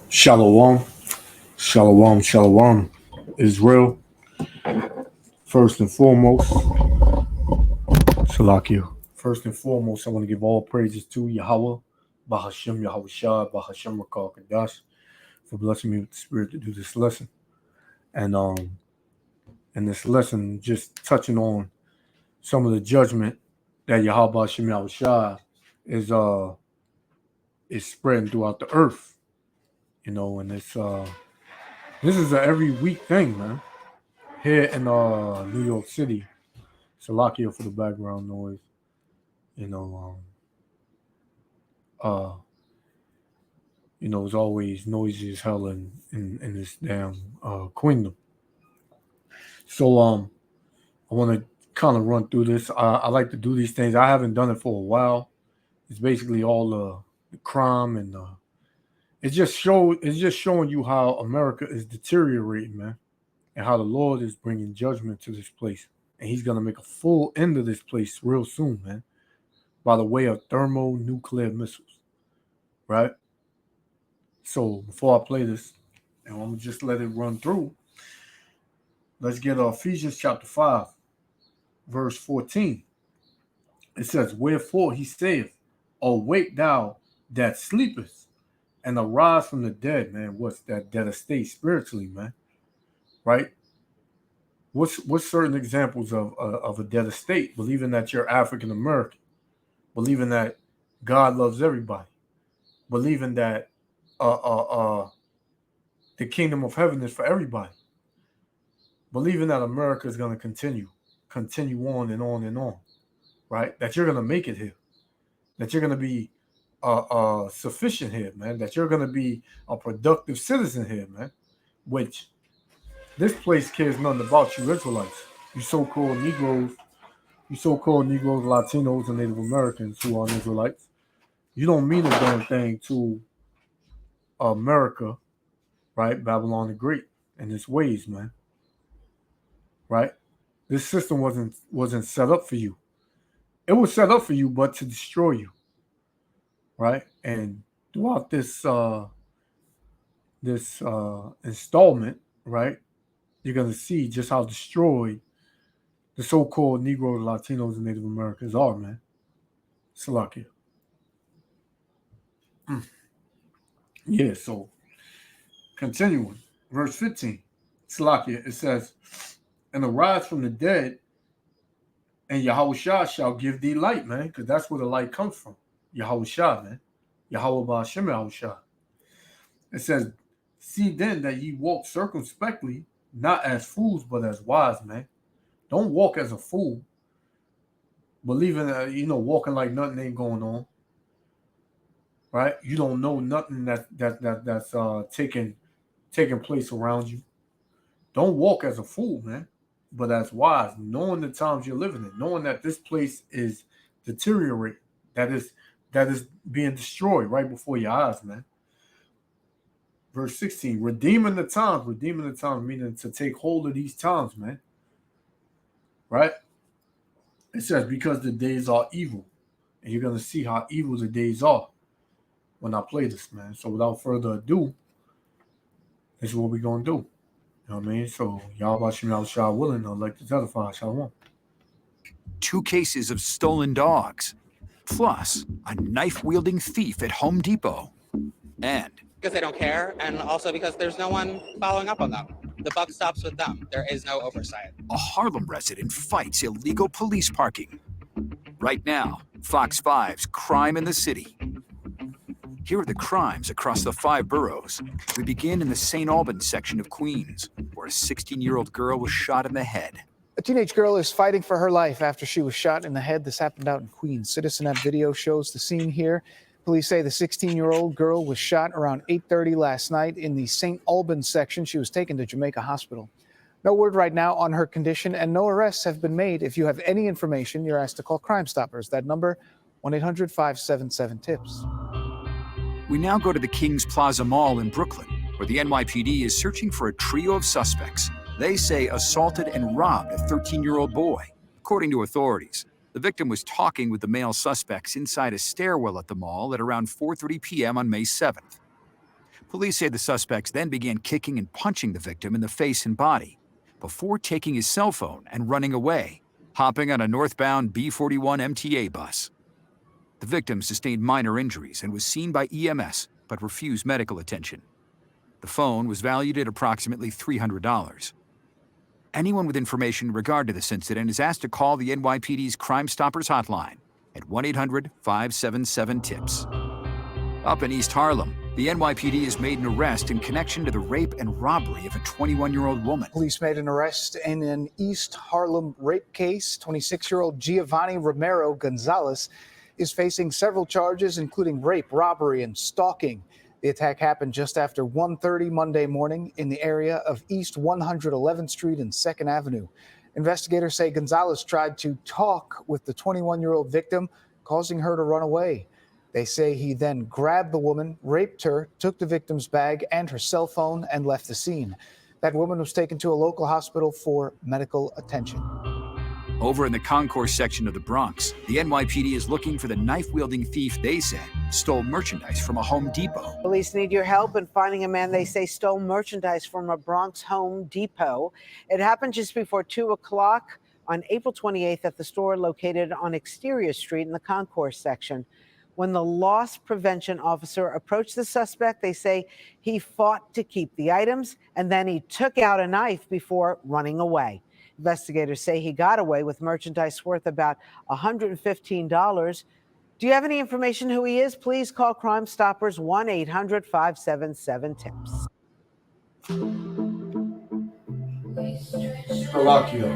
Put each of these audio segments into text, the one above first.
Shalom, shalom, shalom. Israel, first and foremost, Salakia. First and foremost, I want to give all praises to Yahweh, Bahashem Yahweh Shah, Bahashem Rakal Kadash, for blessing me with the spirit to do this lesson. And this lesson just touching on some of the judgment that Yahweh Bahashem Yahweh Shah is is spreading throughout the earth. And this is a every week thing, man. Here in New York City. Salakia for the background noise. You know, uh, it's always noisy as hell in this damn queendom. So I want to kind of run through this. I like to do these things. I haven't done it for a while. It's basically all the crime and it's just showing you how America is deteriorating, man, and how the Lord is bringing judgment to this place, and He's gonna make a full end of this place real soon, man, by the way of thermonuclear missiles, right? So before I play this, and I'm gonna just let it run through. Let's get Ephesians chapter 5, verse 14. It says, "Wherefore he saith, Awake thou that sleepest, and arise from the dead," man. What's that dead estate spiritually, man? Right? What's certain examples of a dead estate? Believing that you're African American, believing that God loves everybody, believing that uh, uh, uh, the kingdom of heaven is for everybody, believing that America is going to continue on and on and on, right? That you're going to make it here, that you're going to be sufficient here, man. That you're going to be a productive citizen here, man. Which this place cares nothing about you Israelites, you so-called Negroes, Latinos, and Native Americans who are Israelites. You don't mean a damn thing to America, right? Babylon the Great and its ways, man. Right? This system wasn't set up for you. It was set up for you, but to destroy you, right? And throughout this installment, right, you're gonna see just how destroyed the so-called Negro, Latinos, and Native Americans are, man. Salakia. Yeah. So continuing, verse 15, Salakia. It says, "And arise from the dead, and Yahweh Shah shall give thee light," man, because that's where the light comes from. Yahweh Shah, man. Yahweh Ba'Shem Yahweh Shah. It says, "See then that ye walk circumspectly, not as fools, but as wise, man." Don't walk as a fool, believing that, walking like nothing ain't going on, right? You don't know nothing that's taking place around you. Don't walk as a fool, man, but as wise, knowing the times you're living in, knowing that this place is deteriorating, that is being destroyed right before your eyes, man. Verse 16, redeeming the times meaning to take hold of these times, man. Right? It says, because the days are evil. And you're going to see how evil the days are when I play this, man. So without further ado, this is what we're going to do. You know what I mean? So, y'all watching me Shah willing, I'd like to testify. Shalom. 2 cases of stolen dogs, plus a knife-wielding thief at Home Depot, and because they don't care, and also because there's no one following up on them. The buck stops with them. There is no oversight. a Harlem resident fights illegal police parking. Right now, Fox 5's Crime in the City. Here are the crimes across the 5 boroughs. We begin in the St. Albans section of Queens, where a 16-year-old girl was shot in the head. A teenage girl is fighting for her life after she was shot in the head. This happened out in Queens. Citizen video shows the scene here. Police say the 16-year-old girl was shot around 8:30 last night in the St. Albans section. She was taken to Jamaica Hospital. No word right now on her condition, and no arrests have been made. If you have any information, you're asked to call Crime Stoppers. That number, 1-800-577-TIPS. We now go to the Kings Plaza Mall in Brooklyn, where the NYPD is searching for a trio of suspects. They say assaulted and robbed a 13-year-old boy. According to authorities, the victim was talking with the male suspects inside a stairwell at the mall at around 4:30 p.m. on May 7th. Police say the suspects then began kicking and punching the victim in the face and body before taking his cell phone and running away, hopping on a northbound B41 MTA bus. The victim sustained minor injuries and was seen by EMS but refused medical attention. The phone was valued at approximately $300. Anyone with information in regard to this incident is asked to call the NYPD's Crime Stoppers hotline at 1-800-577-TIPS. Up in East Harlem, the NYPD has made an arrest in connection to the rape and robbery of a 21-year-old woman. Police made an arrest in an East Harlem rape case. 26-year-old Giovanni Romero Gonzalez is facing several charges, including rape, robbery, and stalking. The attack happened just after 1:30 Monday morning in the area of East 111th Street and 2nd Avenue. Investigators say Gonzalez tried to talk with the 21-year-old victim, causing her to run away. They say he then grabbed the woman, raped her, took the victim's bag and her cell phone, and left the scene. That woman was taken to a local hospital for medical attention. Over in the concourse section of the Bronx, the NYPD is looking for the knife-wielding thief they said stole merchandise from a Home Depot. Police need your help in finding a man they say stole merchandise from a Bronx Home Depot. It happened just before 2 o'clock on April 28th at the store located on Exterior Street in the concourse section. When the loss prevention officer approached the suspect, they say he fought to keep the items and then he took out a knife before running away. Investigators say he got away with merchandise worth about $115. Do you have any information who he is? Please call Crime Stoppers 1-800-577-TIPS. Shalakia.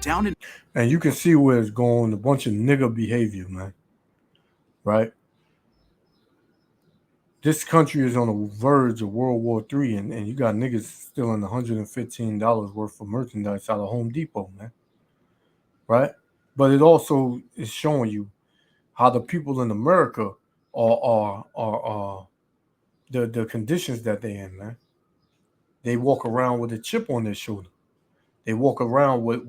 Down in And you can see where it's going, a bunch of nigger behavior, man. Right? This country is on the verge of World War III, and you got niggas stealing $115 worth of merchandise out of Home Depot, man. Right? But it also is showing you how the people in America are the conditions that they're in, man. They walk around with a chip on their shoulder. They walk around with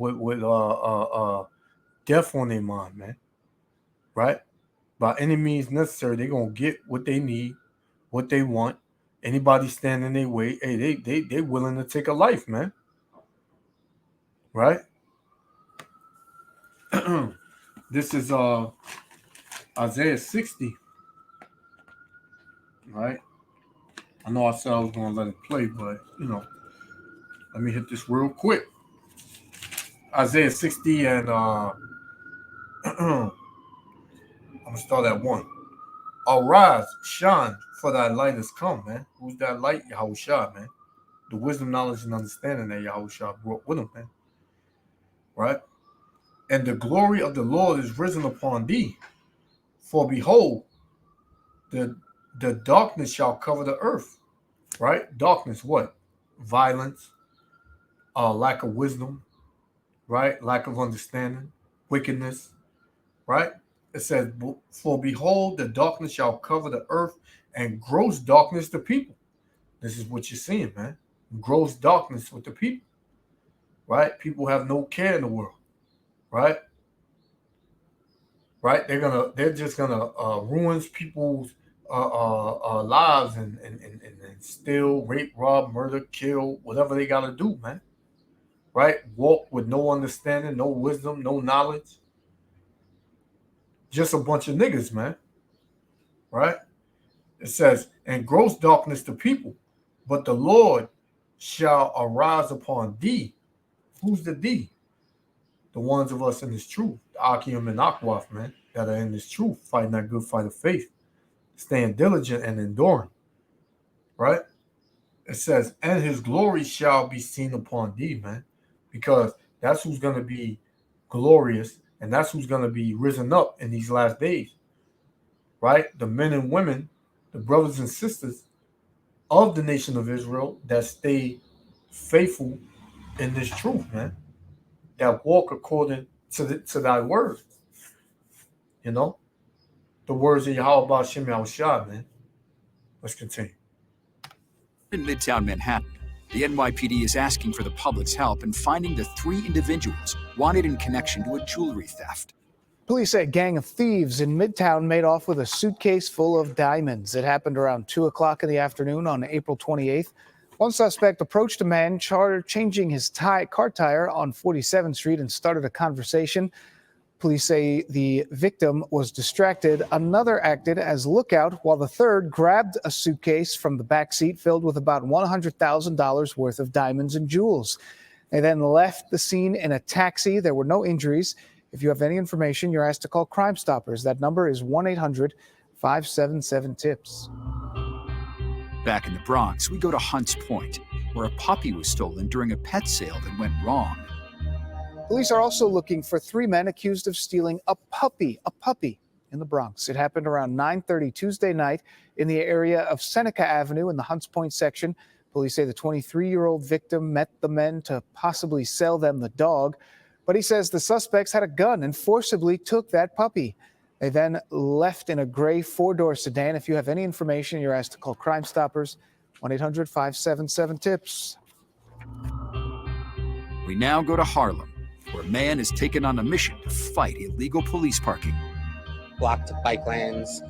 death on their mind, man. Right? By any means necessary, they're gonna get what they need, what they want. Anybody standing in their way, hey, they willing to take a life, man. Right? This is Isaiah 60. Right? I know I said I was gonna let it play, but let me hit this real quick. Isaiah 60 and I'm gonna start at 1. Arise, shine, for thy light has come, man. Who's that light? Yahushua, man. The wisdom, knowledge, and understanding that Yahushua brought with him, man. Right? And the glory of the Lord is risen upon thee. For behold, the darkness shall cover the earth. Right? Darkness, what? Violence, lack of wisdom, right? Lack of understanding, wickedness, right? It says, for behold, the darkness shall cover the earth and gross darkness the people. This is what you're seeing, man. Gross darkness with the people, right? People have no care in the world, right? Right? They're just gonna ruin people's lives and steal, rape, rob, murder, kill, whatever they gotta do, man. Right? Walk with no understanding, no wisdom, no knowledge. Just a bunch of niggas, man. Right? It says, and gross darkness to people, but the Lord shall arise upon thee. Who's the thee? The ones of us in this truth, the Akim and Akwaf, man, that are in this truth, fighting that good fight of faith, staying diligent and enduring. Right? It says, and his glory shall be seen upon thee, man. Because that's who's going to be glorious, and that's who's going to be risen up in these last days, right? The men and women, the brothers and sisters of the nation of Israel that stay faithful in this truth, man, that walk according to thy word. The words of Yahweh Shem Yahushua, man. Let's continue. In Midtown Manhattan, the NYPD is asking for the public's help in finding the 3 individuals wanted in connection to a jewelry theft. Police say a gang of thieves in Midtown made off with a suitcase full of diamonds. It happened around 2 o'clock in the afternoon on April 28th. One suspect approached a man changing his car tire on 47th Street and started a conversation. Police say the victim was distracted. Another acted as lookout, while the third grabbed a suitcase from the back seat filled with about $100,000 worth of diamonds and jewels. They then left the scene in a taxi. There were no injuries. If you have any information, you're asked to call Crime Stoppers. That number is 1-800-577-TIPS. Back in the Bronx, we go to Hunts Point, where a puppy was stolen during a pet sale that went wrong. Police are also looking for 3 men accused of stealing a puppy in the Bronx. It happened around 9:30 Tuesday night in the area of Seneca Avenue in the Hunts Point section. Police say the 23-year-old victim met the men to possibly sell them the dog, but he says the suspects had a gun and forcibly took that puppy. They then left in a gray 4-door sedan. If you have any information, you're asked to call Crime Stoppers, 1-800-577-TIPS. We now go to Harlem, where a man is taken on a mission to fight illegal police parking. Blocked bike lanes,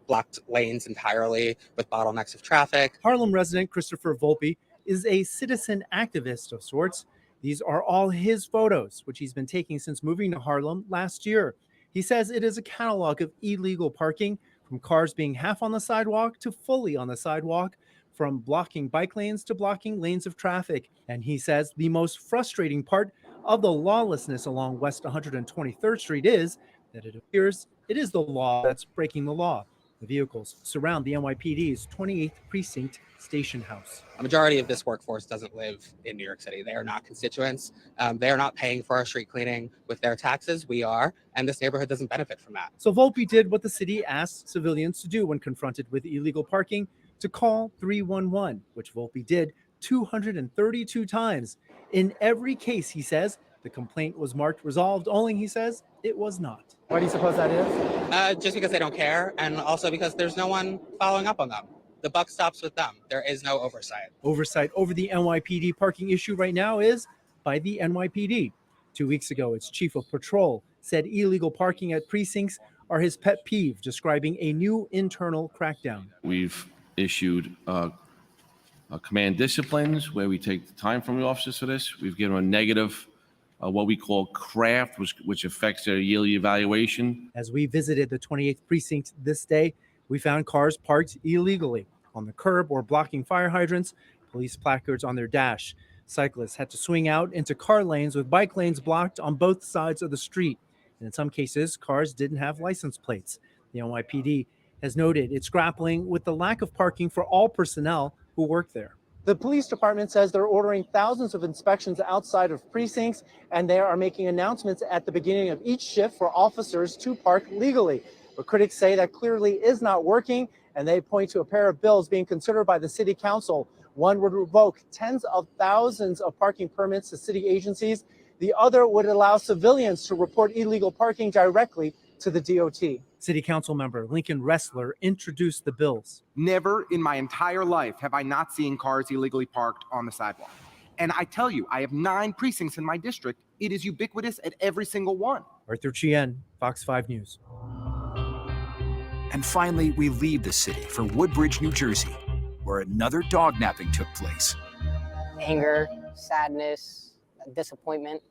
blocked lanes entirely with bottlenecks of traffic. Harlem resident Christopher Volpe is a citizen activist of sorts. These are all his photos, which he's been taking since moving to Harlem last year. He says it is a catalog of illegal parking, from cars being half on the sidewalk to fully on the sidewalk, from blocking bike lanes to blocking lanes of traffic. And he says the most frustrating part of the lawlessness along West 123rd Street is that it appears it is the law that's breaking the law. The vehicles surround the NYPD's 28th Precinct Station House. A majority of this workforce doesn't live in New York City. They are not constituents. They are not paying for our street cleaning with their taxes. We are, and this neighborhood doesn't benefit from that. So Volpe did what the city asked civilians to do when confronted with illegal parking, to call 311, which Volpe did 232 times. In every case, he says, the complaint was marked resolved, only he says it was not. Why do you suppose that is? Just because they don't care, and also because there's no one following up on them. The buck stops with them. There is no oversight. Oversight over the NYPD parking issue right now is by the NYPD. 2 weeks ago, its chief of patrol said illegal parking at precincts are his pet peeve, describing a new internal crackdown. We've issued command disciplines where we take the time from the officers for this. We've given a negative, what we call craft, which affects their yearly evaluation. As we visited the 28th precinct this day, we found cars parked illegally on the curb or blocking fire hydrants, police placards on their dash. Cyclists had to swing out into car lanes with bike lanes blocked on both sides of the street. And in some cases, cars didn't have license plates. The NYPD has noted it's grappling with the lack of parking for all personnel who work there. The police department says they're ordering thousands of inspections outside of precincts, and they are making announcements at the beginning of each shift for officers to park legally. But critics say that clearly is not working, and they point to a pair of bills being considered by the city council. One would revoke tens of thousands of parking permits to city agencies. The other would allow civilians to report illegal parking directly to the DOT. City council member Lincoln Ressler introduced the bills. Never in my entire life have I not seen cars illegally parked on the sidewalk. And I tell you, I have 9 precincts in my district. It is ubiquitous at every single one. Arthur Chien, Fox 5 News. And finally, we leave the city for Woodbridge, New Jersey, where another dog napping took place. Anger, sadness, disappointment.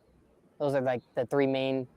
Those are like the 3 main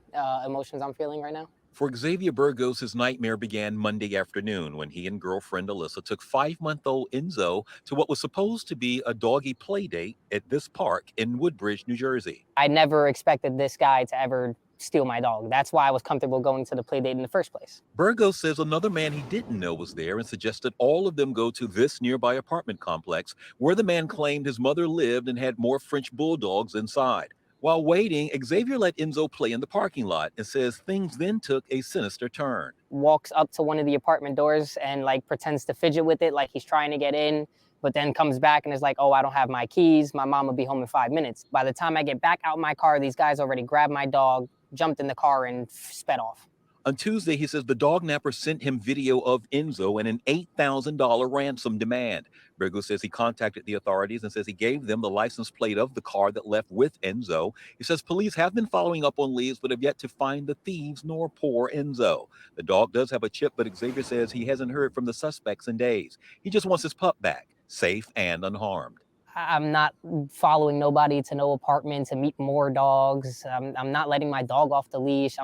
emotions I'm feeling right now. For Xavier Burgos, his nightmare began Monday afternoon when he and girlfriend Alyssa took 5-month-old Enzo to what was supposed to be a doggy play date at this park in Woodbridge, New Jersey. I never expected this guy to ever steal my dog. That's why I was comfortable going to the play date in the first place. Burgos says another man he didn't know was there and suggested all of them go to this nearby apartment complex where the man claimed his mother lived and had more French bulldogs inside. While waiting, Xavier let Enzo play in the parking lot and says things then took a sinister turn. Walks up to one of the apartment doors and like pretends to fidget with it like he's trying to get in, but then comes back and is like, oh, I don't have my keys. My mom will be home in 5 minutes. By the time I get back out my car, these guys already grabbed my dog, jumped in the car and sped off. On Tuesday, he says the dog napper sent him video of Enzo and an $8,000 ransom demand. Brigo says he contacted the authorities and says he gave them the license plate of the car that left with Enzo. He says police have been following up on leads, but have yet to find the thieves nor poor Enzo. The dog does have a chip, but Xavier says he hasn't heard from the suspects in days. He just wants his pup back, safe and unharmed. I'm not following nobody to no apartment to meet more dogs. I'm not letting my dog off the leash. I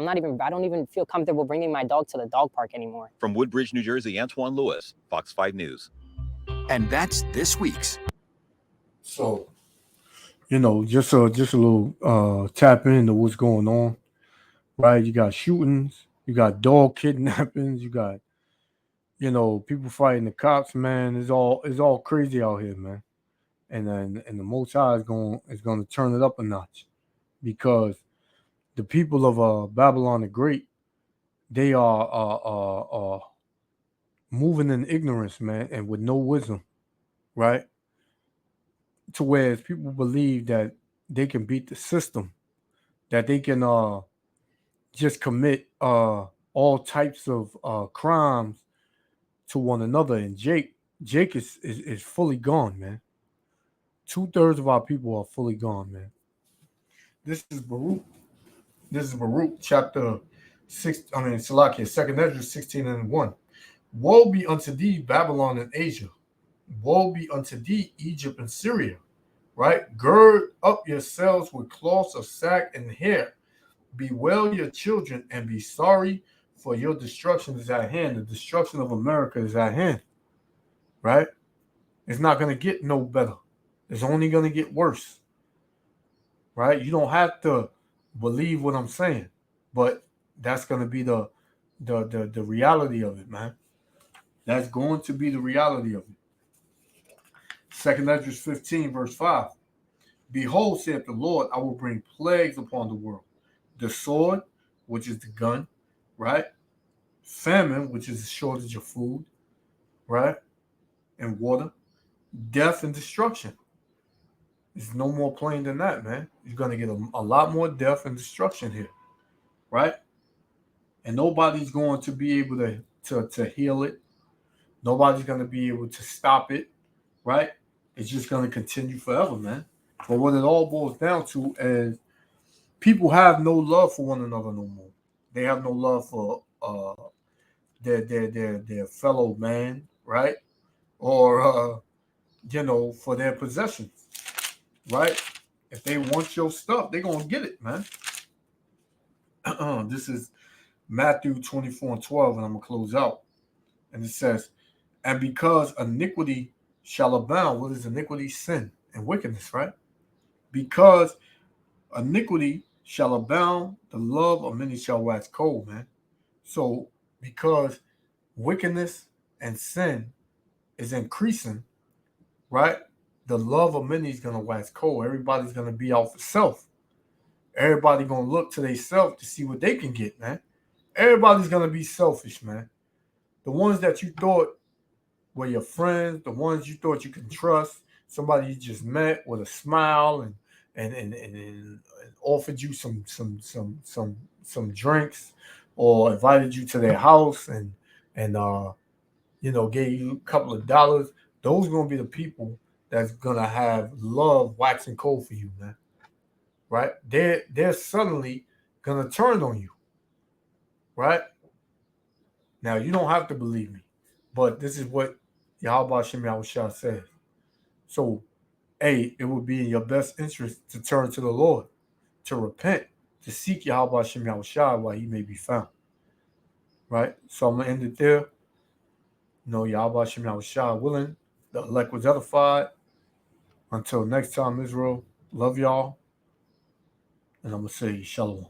don't even feel comfortable bringing my dog to the dog park anymore. From Woodbridge, New Jersey, Antoine Lewis, Fox 5 News. And that's this week's. So, just a little tap into what's going on, right? You got shootings, you got dog kidnappings, you got, people fighting the cops, man. It's all crazy out here, man. And the Most High is going to turn it up a notch, because the people of Babylon the Great, they are moving in ignorance, man, and with no wisdom, right? To where people believe that they can beat the system, that they can just commit all types of crimes to one another. And Jake is fully gone, man. 2/3 of our people are fully gone, man. This is Baruch. This is Baruch chapter 6. Salakia, 2nd Ezra 16:1. Woe be unto thee, Babylon and Asia. Woe be unto thee, Egypt and Syria. Right? Gird up yourselves with cloths of sack and hair. Bewail your children and be sorry, for your destruction is at hand. The destruction of America is at hand. Right? It's not going to get no better. It's only going to get worse, right? You don't have to believe what I'm saying, but that's going to be the reality of it, man. That's going to be the reality of it. 2nd Ezra 15, verse 5. Behold, saith the Lord, I will bring plagues upon the world. The sword, which is the gun, right? Famine, which is a shortage of food, right? And water. Death and destruction. It's no more plain than that, man. You're going to get a lot more death and destruction here, right? And nobody's going to be able to heal it. Nobody's going to be able to stop it, right? It's just going to continue forever, man. But what it all boils down to is people have no love for one another no more. They have no love for their fellow man, right? Or for their possessions. Right? If they want your stuff, they're going to get it, man. This is Matthew 24:12, and I'm going to close out. And it says, and because iniquity shall abound, what is iniquity? Sin and wickedness, right? Because iniquity shall abound, the love of many shall wax cold, man. So because wickedness and sin is increasing, right? The love of many is going to wax cold. Everybody's going to be out for self. Everybody going to look to themselves to see what they can get, man. Everybody's going to be selfish, man. The ones that you thought were your friends, the ones you thought you can trust, somebody you just met with a smile and offered you some drinks, or invited you to their house and gave you a couple of dollars. Those are going to be the people that's going to have love waxing cold for you, man. Right? They're suddenly going to turn on you. Right? Now, you don't have to believe me, but this is what Yahweh Hashem Yahushua says. So, it would be in your best interest to turn to the Lord, to repent, to seek Yahweh Hashem Yahushua while he may be found. Right? So I'm going to end it there. Yahweh Hashem Yahushua willing, the elect was edified. Until next time, Israel, love y'all. And I'm going to say shalom.